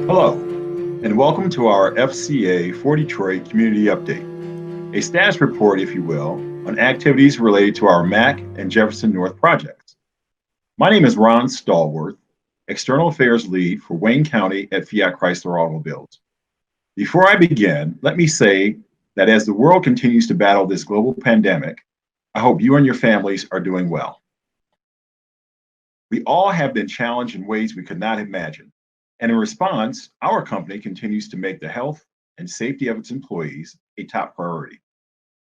Hello, and welcome to our FCA4Detroit Community Update, a status report, if you will, on activities related to our Mack and Jefferson North projects. My name is Ron Stallworth, External Affairs Lead for Wayne County at Fiat Chrysler Automobiles. Before I begin, let me say that as the world continues to battle this global pandemic, I hope you and your families are doing well. We all have been challenged in ways we could not imagine. And in response, our company continues to make the health and safety of its employees a top priority.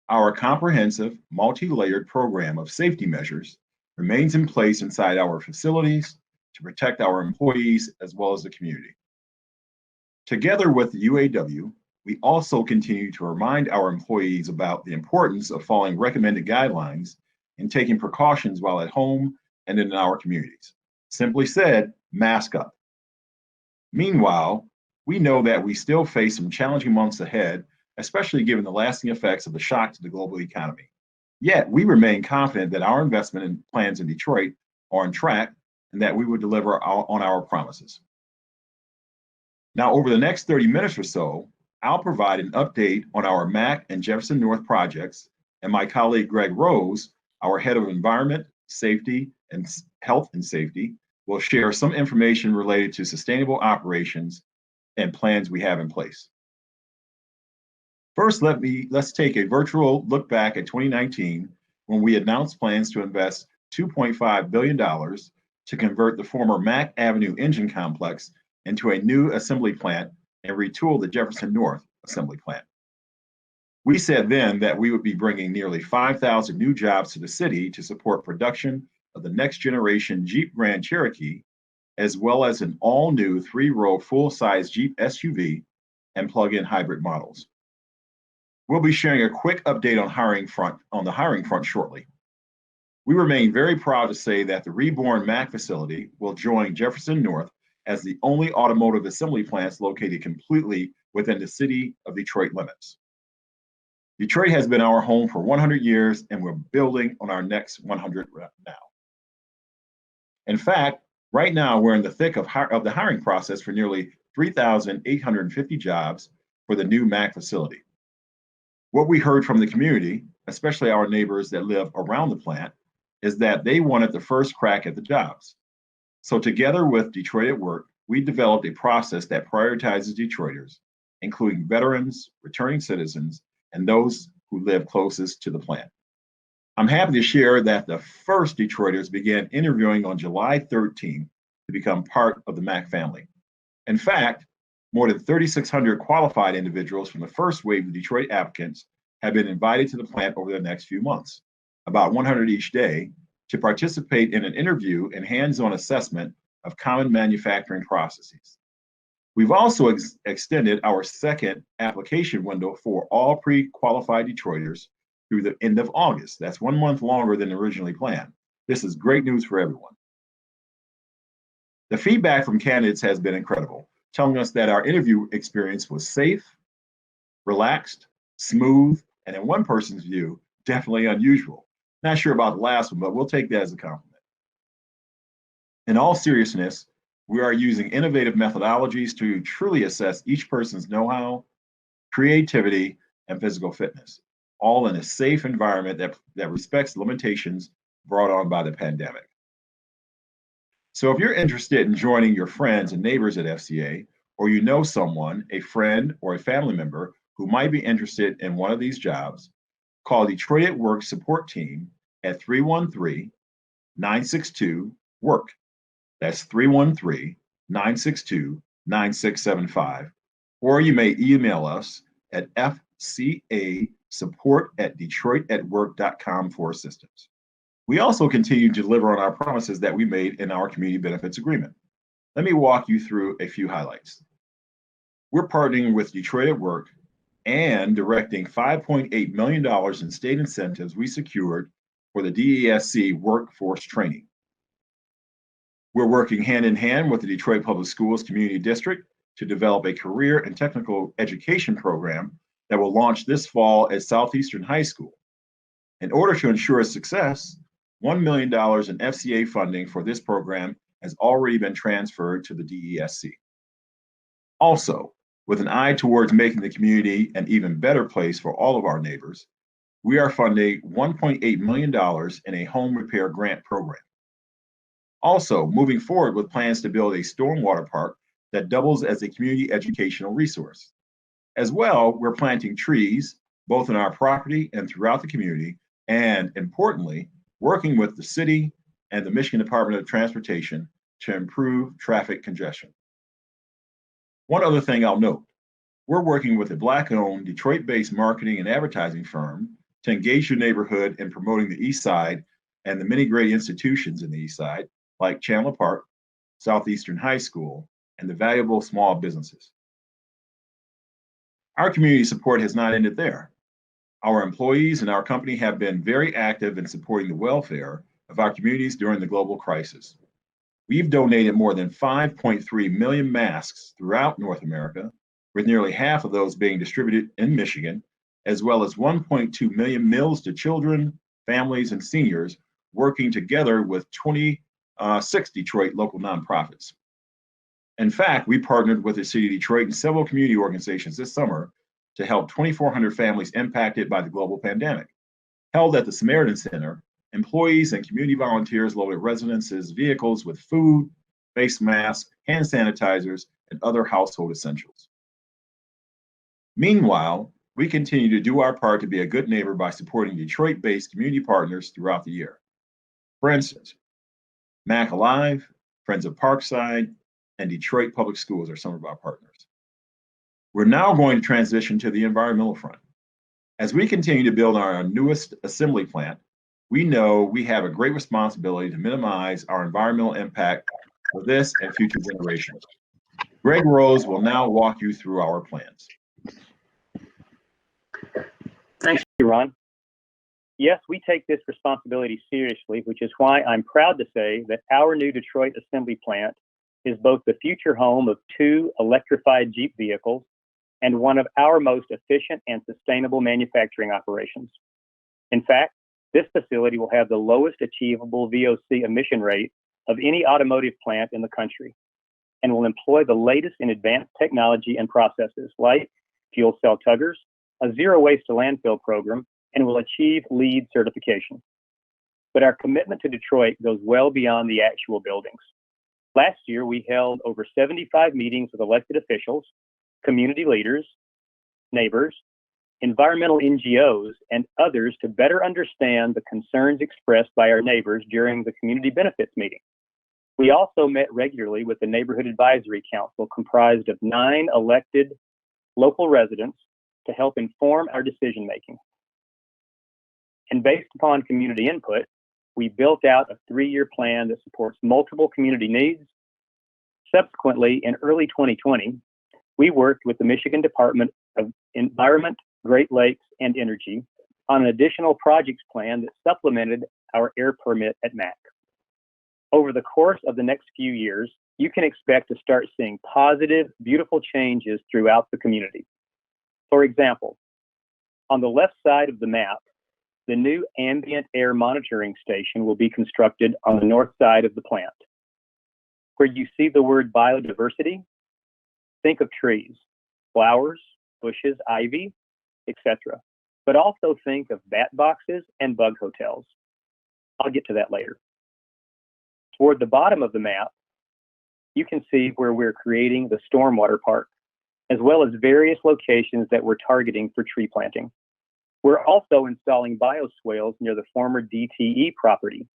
Our comprehensive, multi-layered program of safety measures remains in place inside our facilities to protect our employees as well as the community. Together with the UAW, we also continue to remind our employees about the importance of following recommended guidelines and taking precautions while at home and in our communities. Simply said, mask up. Meanwhile, we know that we still face some challenging months ahead, especially given the lasting effects of the shock to the global economy. Yet, we remain confident that our investment and plans in Detroit are on track and that we will deliver on our promises. Now, over the next 30 minutes or so, I'll provide an update on our Mack and Jefferson North projects, and my colleague Greg Rose, our head of Environment, Safety, and Health and Safety, will share some information related to sustainable operations and plans we have in place. First, let's take a virtual look back at 2019 when we announced plans to invest $2.5 billion to convert the former Mack Avenue engine complex into a new assembly plant and retool the Jefferson North assembly plant. We said then that we would be bringing nearly 5,000 new jobs to the city to support production of the next generation Jeep Grand Cherokee, as well as an all-new 3-row full-size Jeep SUV and plug-in hybrid models. We'll be sharing a quick update on the hiring front shortly. We remain very proud to say that the reborn Mack facility will join Jefferson North as the only automotive assembly plants located completely within the city of Detroit limits. Detroit has been our home for 100 years, and we're building on our next 100 now. In fact, right now we're in the thick of the hiring process for nearly 3,850 jobs for the new Mack facility. What we heard from the community, especially our neighbors that live around the plant, is that they wanted the first crack at the jobs. So together with Detroit at Work, we developed a process that prioritizes Detroiters, including veterans, returning citizens, and those who live closest to the plant. I'm happy to share that the first Detroiters began interviewing on July 13th to become part of the Mack family. In fact, more than 3,600 qualified individuals from the first wave of Detroit applicants have been invited to the plant over the next few months, about 100 each day, to participate in an interview and hands-on assessment of common manufacturing processes. We've also extended our second application window for all pre-qualified Detroiters through the end of August. That's 1 month longer than originally planned. This is great news for everyone. The feedback from candidates has been incredible, telling us that our interview experience was safe, relaxed, smooth, and in one person's view, definitely unusual. Not sure about the last one, but we'll take that as a compliment. In all seriousness, we are using innovative methodologies to truly assess each person's know-how, creativity, and physical fitness, all in a safe environment that respects limitations brought on by the pandemic. So if you're interested in joining your friends and neighbors at FCA, or you know someone, a friend or a family member who might be interested in one of these jobs, call Detroit at Work support team at 313-962-WORK. That's 313-962-9675. Or you may email us at fcasupport@detroitatwork.com for assistance. We also continue to deliver on our promises that we made in our community benefits agreement. Let me walk you through a few highlights. We're partnering with Detroit at Work and directing $5.8 million in state incentives we secured for the DESC workforce training. We're working hand in hand with the Detroit Public Schools Community District to develop a career and technical education program that will launch this fall at Southeastern High School. In order to ensure success, $1 million in FCA funding for this program has already been transferred to the DESC. Also, with an eye towards making the community an even better place for all of our neighbors, we are funding $1.8 million in a home repair grant program. Also, moving forward with plans to build a stormwater park that doubles as a community educational resource. As well, we're planting trees, both in our property and throughout the community, and importantly, working with the city and the Michigan Department of Transportation to improve traffic congestion. One other thing I'll note, we're working with a Black-owned, Detroit-based marketing and advertising firm to engage your neighborhood in promoting the East Side and the many great institutions in the East Side, like Chandler Park, Southeastern High School, and the valuable small businesses. Our community support has not ended there. Our employees and our company have been very active in supporting the welfare of our communities during the global crisis. We've donated more than 5.3 million masks throughout North America, with nearly half of those being distributed in Michigan, as well as 1.2 million meals to children, families, and seniors, working together with 26 Detroit local nonprofits. In fact, we partnered with the City of Detroit and several community organizations this summer to help 2,400 families impacted by the global pandemic. Held at the Samaritan Center, employees and community volunteers loaded residences' vehicles with food, face masks, hand sanitizers, and other household essentials. Meanwhile, we continue to do our part to be a good neighbor by supporting Detroit-based community partners throughout the year. For instance, Mack Alive, Friends of Parkside, and Detroit Public Schools are some of our partners. We're now going to transition to the environmental front. As we continue to build our newest assembly plant, we know we have a great responsibility to minimize our environmental impact for this and future generations. Greg Rose will now walk you through our plans. Thanks, Ron. Yes, we take this responsibility seriously, which is why I'm proud to say that our new Detroit assembly plant is both the future home of 2 electrified Jeep vehicles and one of our most efficient and sustainable manufacturing operations. In fact, this facility will have the lowest achievable VOC emission rate of any automotive plant in the country and will employ the latest in advanced technology and processes like fuel cell tuggers, a zero waste to landfill program, and will achieve LEED certification. But our commitment to Detroit goes well beyond the actual buildings. Last year, we held over 75 meetings with elected officials, community leaders, neighbors, environmental NGOs, and others to better understand the concerns expressed by our neighbors during the community benefits meeting. We also met regularly with the Neighborhood Advisory Council, comprised of 9 elected local residents, to help inform our decision-making. And based upon community input, we built out a 3-year plan that supports multiple community needs. Subsequently, in early 2020, we worked with the Michigan Department of Environment, Great Lakes, and Energy on an additional projects plan that supplemented our air permit at Mack. Over the course of the next few years, you can expect to start seeing positive, beautiful changes throughout the community. For example, on the left side of the map, the new ambient air monitoring station will be constructed on the north side of the plant. Where you see the word biodiversity, think of trees, flowers, bushes, ivy, etc. But also think of bat boxes and bug hotels. I'll get to that later. Toward the bottom of the map, you can see where we're creating the Stormwater Park, as well as various locations that we're targeting for tree planting. We're also installing bioswales near the former DTE property.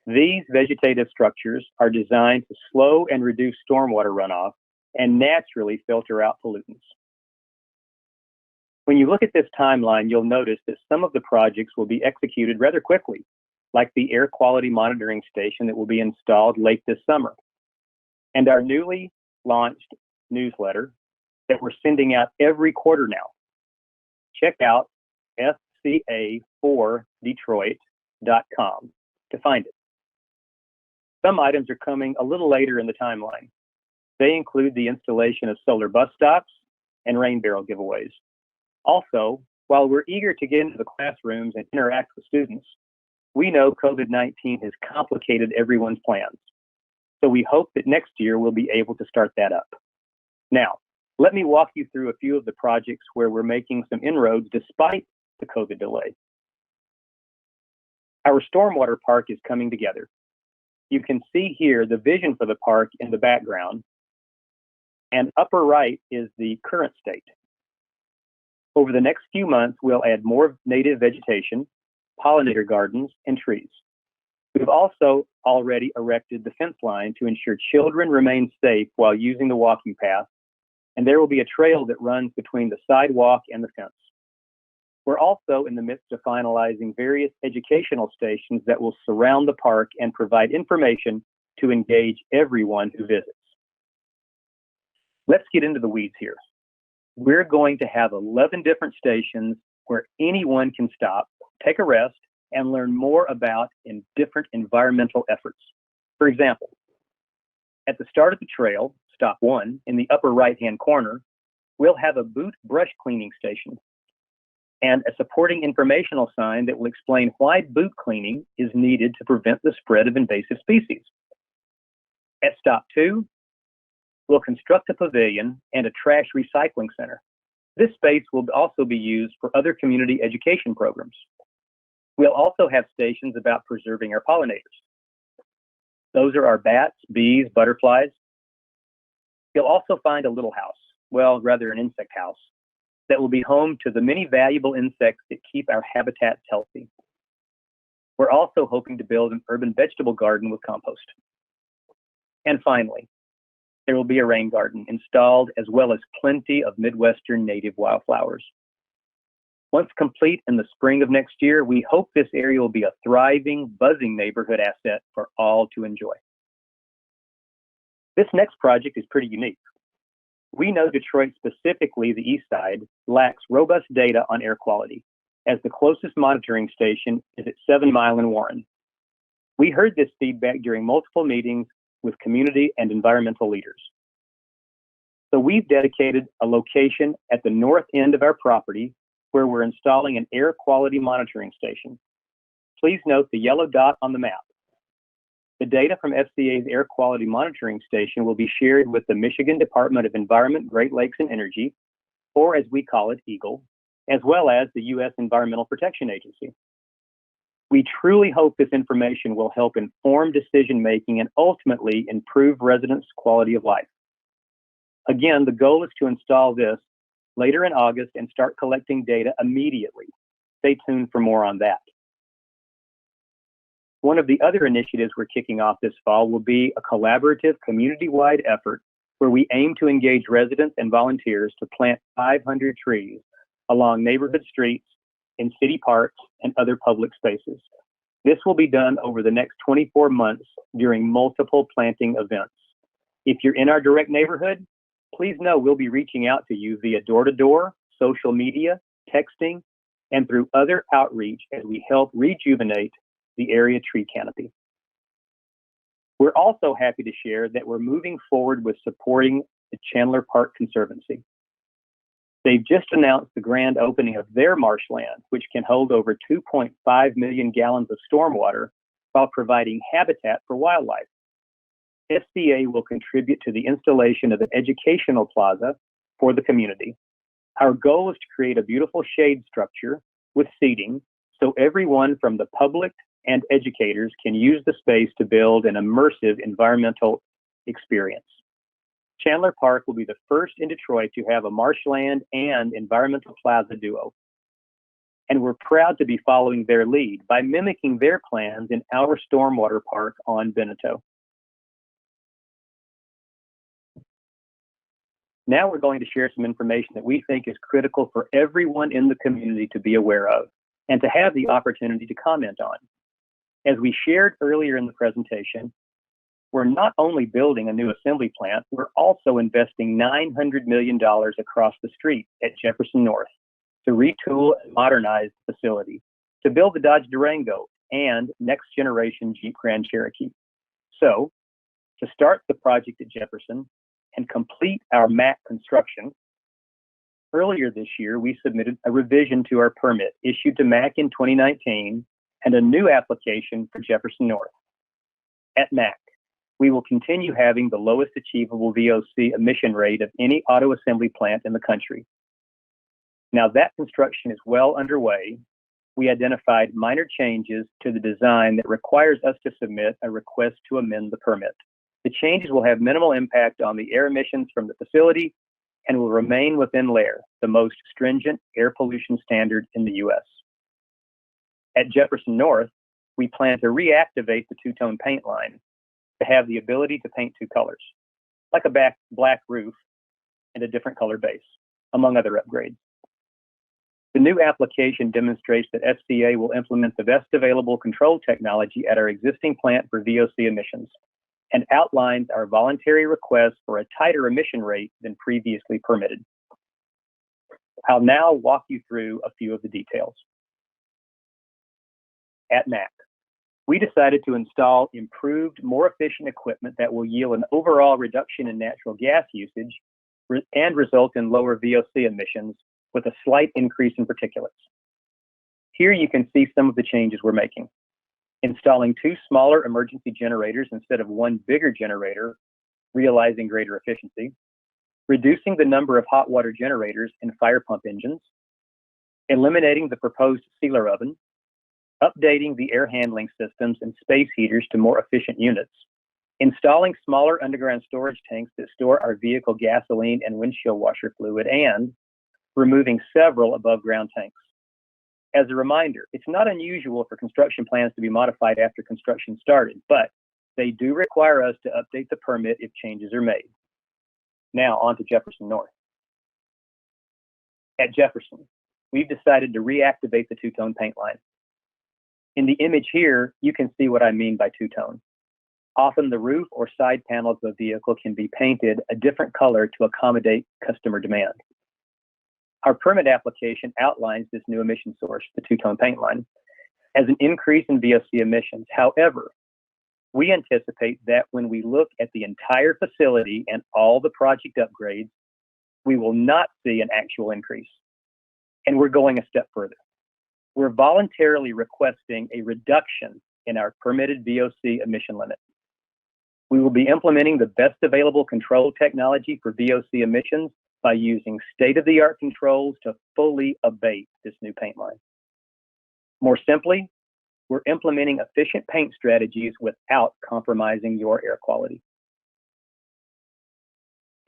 These vegetative structures are designed to slow and reduce stormwater runoff and naturally filter out pollutants. When you look at this timeline, you'll notice that some of the projects will be executed rather quickly, like the air quality monitoring station that will be installed late this summer, and our newly launched newsletter that we're sending out every quarter now. Check out FCA4Detroit.com to find it. Some items are coming a little later in the timeline. They include the installation of solar bus stops and rain barrel giveaways. Also, while we're eager to get into the classrooms and interact with students, we know COVID-19 has complicated everyone's plans. So we hope that next year we'll be able to start that up. Now, Let me walk you through a few of the projects where we're making some inroads despite the COVID delay. Our Stormwater Park is coming together. You can see here the vision for the park in the background, and upper right is the current state. Over the next few months, we'll add more native vegetation, pollinator gardens, and trees. We've also already erected the fence line to ensure children remain safe while using the walking path, and there will be a trail that runs between the sidewalk and the fence. We're also in the midst of finalizing various educational stations that will surround the park and provide information to engage everyone who visits. Let's get into the weeds here. We're going to have 11 different stations where anyone can stop, take a rest, and learn more about different environmental efforts. For example, at the start of the trail, stop 1, in the upper right-hand corner, we'll have a boot brush cleaning station and a supporting informational sign that will explain why boot cleaning is needed to prevent the spread of invasive species. At stop 2, we'll construct a pavilion and a trash recycling center. This space will also be used for other community education programs. We'll also have stations about preserving our pollinators. Those are our bats, bees, butterflies. You'll also find a little house, well, rather an insect house, that will be home to the many valuable insects that keep our habitats healthy. We're also hoping to build an urban vegetable garden with compost. And finally, there will be a rain garden installed, as well as plenty of Midwestern native wildflowers. Once complete in the spring of next year, we hope this area will be a thriving, buzzing neighborhood asset for all to enjoy. This next project is pretty unique. We know Detroit, specifically the east side, lacks robust data on air quality, as the closest monitoring station is at 7 Mile and Warren. We heard this feedback during multiple meetings with community and environmental leaders. So we've dedicated a location at the north end of our property where we're installing an air quality monitoring station. Please note the yellow dot on the map. The data from FCA's air quality monitoring station will be shared with the Michigan Department of Environment, Great Lakes and Energy, or as we call it, EGLE, as well as the U.S. Environmental Protection Agency. We truly hope this information will help inform decision-making and ultimately improve residents' quality of life. Again, the goal is to install this later in August and start collecting data immediately. Stay tuned for more on that. One of the other initiatives we're kicking off this fall will be a collaborative community-wide effort where we aim to engage residents and volunteers to plant 500 trees along neighborhood streets, in city parks, and other public spaces. This will be done over the next 24 months during multiple planting events. If you're in our direct neighborhood, please know we'll be reaching out to you via door-to-door, social media, texting, and through other outreach as we help rejuvenate the area tree canopy. We're also happy to share that we're moving forward with supporting the Chandler Park Conservancy. They've just announced the grand opening of their marshland, which can hold over 2.5 million gallons of stormwater while providing habitat for wildlife. FCA will contribute to the installation of an educational plaza for the community. Our goal is to create a beautiful shade structure with seating so everyone from the public and educators can use the space to build an immersive environmental experience. Chandler Park will be the first in Detroit to have a marshland and environmental plaza duo. And we're proud to be following their lead by mimicking their plans in our Stormwater Park on Beneteau. Now we're going to share some information that we think is critical for everyone in the community to be aware of and to have the opportunity to comment on. As we shared earlier in the presentation, we're not only building a new assembly plant, we're also investing $900 million across the street at Jefferson North to retool and modernize the facility, to build the Dodge Durango and next generation Jeep Grand Cherokee. So, to start the project at Jefferson and complete our Mack construction, earlier this year we submitted a revision to our permit issued to Mack in 2019 and a new application for Jefferson North. At Mack, we will continue having the lowest achievable VOC emission rate of any auto assembly plant in the country. Now that construction is well underway, we identified minor changes to the design that requires us to submit a request to amend the permit. The changes will have minimal impact on the air emissions from the facility and will remain within LAIR, the most stringent air pollution standard in the U.S. At Jefferson North, we plan to reactivate the two-tone paint line to have the ability to paint two colors, like a black roof and a different color base, among other upgrades. The new application demonstrates that FCA will implement the best available control technology at our existing plant for VOC emissions and outlines our voluntary request for a tighter emission rate than previously permitted. I'll now walk you through a few of the details. At Mack, we decided to install improved, more efficient equipment that will yield an overall reduction in natural gas usage and result in lower VOC emissions with a slight increase in particulates. Here you can see some of the changes we're making. Installing two smaller emergency generators instead of one bigger generator, realizing greater efficiency. Reducing the number of hot water generators in fire pump engines. Eliminating the proposed sealer oven. Updating the air handling systems and space heaters to more efficient units. Installing smaller underground storage tanks that store our vehicle gasoline and windshield washer fluid, and removing several above ground tanks. As a reminder, it's not unusual for construction plans to be modified after construction started, but they do require us to update the permit if changes are made. Now on to Jefferson North. At Jefferson, we've decided to reactivate the two-tone paint line. In the image here, you can see what I mean by two-tone. Often the roof or side panels of a vehicle can be painted a different color to accommodate customer demand. Our permit application outlines this new emission source, the two-tone paint line, as an increase in VOC emissions. However, we anticipate that when we look at the entire facility and all the project upgrades, we will not see an actual increase. And we're going a step further. We're voluntarily requesting a reduction in our permitted VOC emission limit. We will be implementing the best available control technology for VOC emissions by using state-of-the-art controls to fully abate this new paint line. More simply, we're implementing efficient paint strategies without compromising your air quality.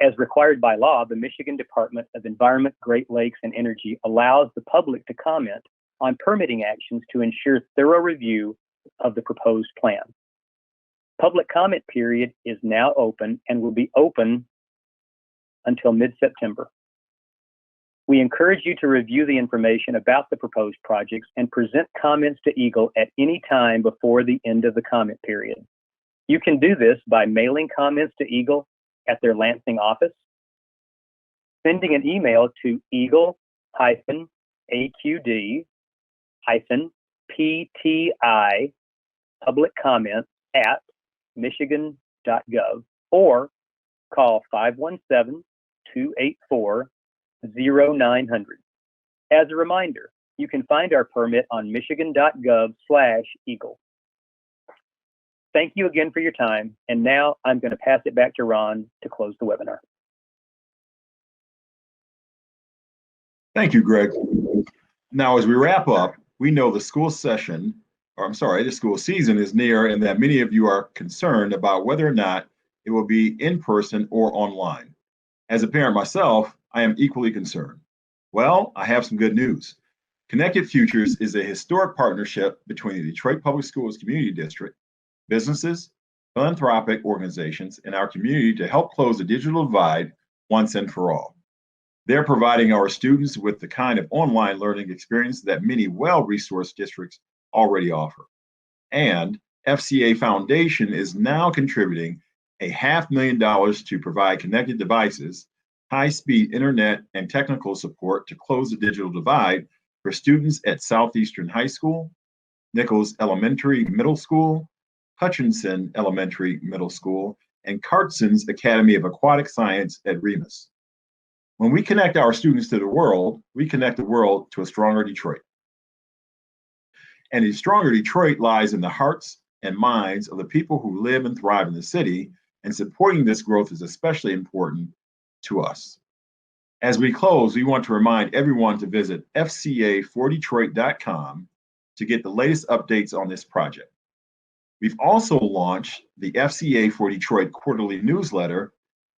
As required by law, the Michigan Department of Environment, Great Lakes, and Energy allows the public to comment on permitting actions to ensure thorough review of the proposed plan. Public comment period is now open and will be open until mid-September. We encourage you to review the information about the proposed projects and present comments to Eagle at any time before the end of the comment period. You can do this by mailing comments to Eagle at their Lansing office, sending an email to eagle-aqd-pti public comments at michigan.gov, or call 517-284-0900. As a reminder, you can find our permit on michigan.gov/Eagle. Thank you again for your time, and now I'm going to pass it back to Ron to close the webinar. Thank you, Greg. Now, as we wrap up, we know the school season is near, and that many of you are concerned about whether or not it will be in person or online. As a parent myself, I am equally concerned. Well, I have some good news. Connected Futures is a historic partnership between the Detroit Public Schools Community District, businesses, philanthropic organizations, and our community to help close the digital divide once and for all. They're providing our students with the kind of online learning experience that many well-resourced districts already offer. And FCA Foundation is now contributing $500,000 to provide connected devices, high-speed internet, and technical support to close the digital divide for students at Southeastern High School, Nichols Elementary Middle School, Hutchinson Elementary Middle School, and Cartson's Academy of Aquatic Science at Remus. When we connect our students to the world, we connect the world to a stronger Detroit. And a stronger Detroit lies in the hearts and minds of the people who live and thrive in the city, and supporting this growth is especially important to us. As we close, we want to remind everyone to visit FCA4Detroit.com to get the latest updates on this project. We've also launched the FCA4Detroit quarterly newsletter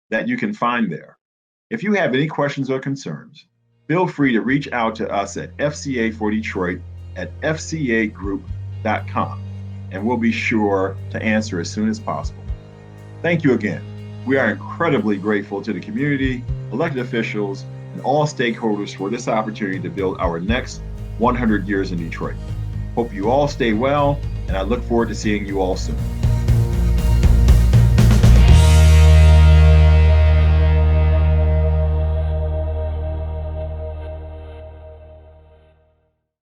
that you can find there. If you have any questions or concerns, feel free to reach out to us at FCA4Detroit at FCAgroup.com, and we'll be sure to answer as soon as possible. Thank you again. We are incredibly grateful to the community, elected officials, and all stakeholders for this opportunity to build our next 100 years in Detroit. Hope you all stay well, and I look forward to seeing you all soon.